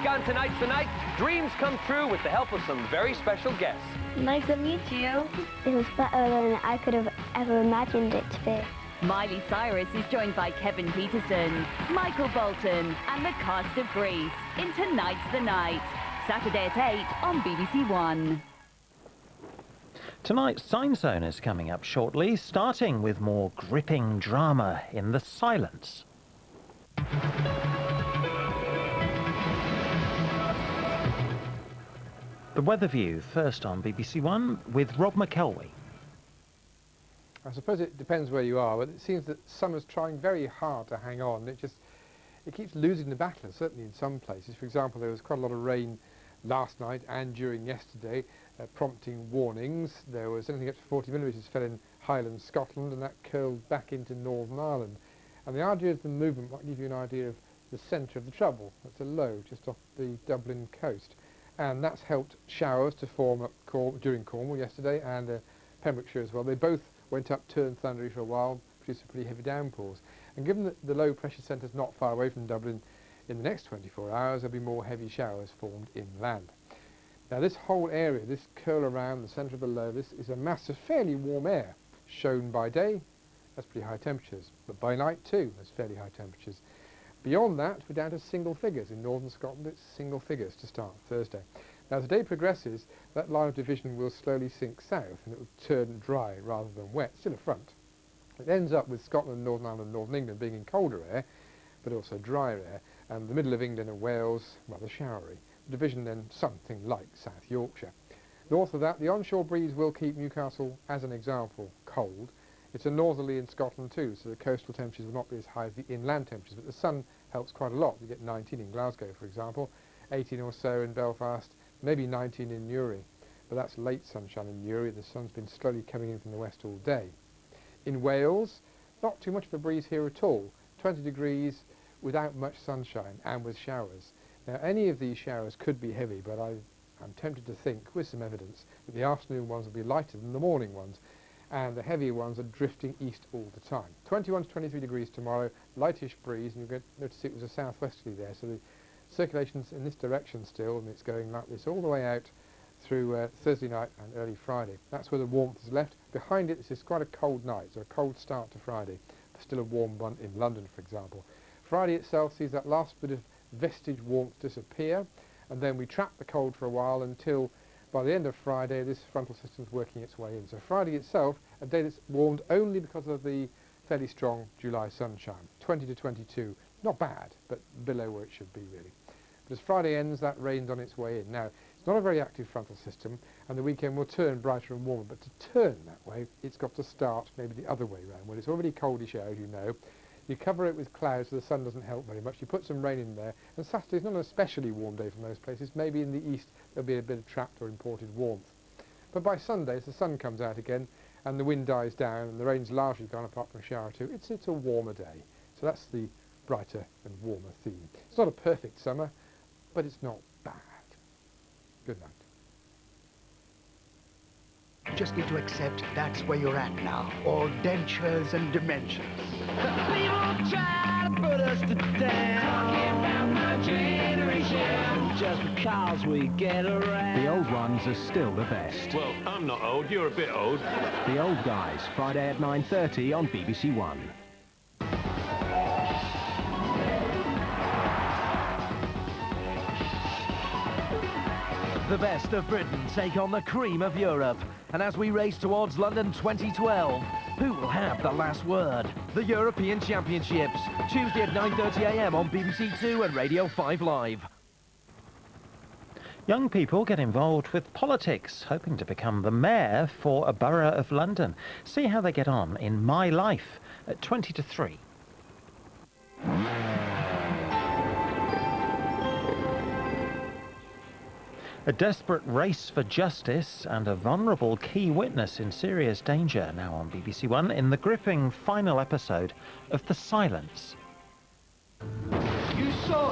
on Tonight's the Night, dreams come true with the help of some very special guests. Nice to meet you. It was better than I could have ever imagined it to be. Miley Cyrus is joined by Kevin Peterson, Michael Bolton and the cast of Grease in Tonight's the Night. Saturday at 8 on BBC One. Tonight's Sign Zone is coming up shortly, starting with more gripping drama in The Silence. The Weatherview, first on BBC One, with Rob McElwee. I suppose it depends where you are, but it seems that summer's trying very hard to hang on. It keeps losing the battle, certainly in some places. For example, there was quite a lot of rain last night and during yesterday, prompting warnings. There was anything up to 40 millimetres fell in Highland, Scotland, and that curled back into Northern Ireland. And the idea of the movement might give you an idea of the centre of the trouble. That's a low just off the Dublin coast. And that's helped showers to form up during Cornwall yesterday and Pembrokeshire as well. They both went up, turned thundery for a while, produced some pretty heavy downpours. And given that the low pressure centre is not far away from Dublin, in the next 24 hours there'll be more heavy showers formed inland. Now this whole area, this curl around the centre of the low, this is a mass of fairly warm air. Shown by day, that's pretty high temperatures, but by night too, there's fairly high temperatures. Beyond that, we're down to single figures. In northern Scotland, it's single figures to start Thursday. Now, as the day progresses, that line of division will slowly sink south, and it will turn dry rather than wet, still a front. It ends up with Scotland, Northern Ireland and Northern England being in colder air, but also drier air, and the middle of England and Wales, rather showery. The division then something like South Yorkshire. North of that, the onshore breeze will keep Newcastle, as an example, cold. It's a northerly in Scotland too, so the coastal temperatures will not be as high as the inland temperatures, but the sun helps quite a lot. You get 19 in Glasgow, for example, 18 or so in Belfast, maybe 19 in Newry. But that's late sunshine in Newry. The sun's been slowly coming in from the west all day. In Wales, not too much of a breeze here at all. 20 degrees without much sunshine and with showers. Now, any of these showers could be heavy, but I'm tempted to think, with some evidence, that the afternoon ones will be lighter than the morning ones, and the heavier ones are drifting east all the time. 21 to 23 degrees tomorrow, lightish breeze, and you'll notice it was a southwesterly there, so the circulation's in this direction still, and it's going like this all the way out through Thursday night and early Friday. That's where the warmth is left. Behind it, this is quite a cold night, so a cold start to Friday, but still a warm one in London, for example. Friday itself sees that last bit of vestige warmth disappear, and then we trap the cold for a while until by the end of Friday this frontal system's working its way in. So Friday itself, a day that's warmed only because of the fairly strong July sunshine. 20 to 22, not bad, but below where it should be really. But as Friday ends, that rain's on its way in. Now, it's not a very active frontal system, and the weekend will turn brighter and warmer, but to turn that way, it's got to start maybe the other way round. When it's already coldish out, as you know, you cover it with clouds so the sun doesn't help very much. You put some rain in there, and Saturday's not an especially warm day from those places. Maybe in the east there'll be a bit of trapped or imported warmth. But by Sunday, as the sun comes out again, and the wind dies down, and the rain's largely gone apart from a shower or two, it's a warmer day. So that's the brighter and warmer theme. It's not a perfect summer, but it's not bad. Good night. You just need to accept that's where you're at now. All dentures and dimensions. People try to put us to down. Talking about my generation. Just because we get around. The old ones are still the best. Well, I'm not old. You're a bit old. The Old Guys, Friday at 9:30 on BBC One. The best of Britain take on the cream of Europe. And as we race towards London 2012, who will have the last word? The European Championships, Tuesday at 9:30 AM on BBC Two and Radio 5 Live. Young people get involved with politics, hoping to become the mayor for a borough of London. See how they get on in My Life at 20 to 3. A desperate race for justice and a vulnerable key witness in serious danger now on BBC One in the gripping final episode of The Silence. You saw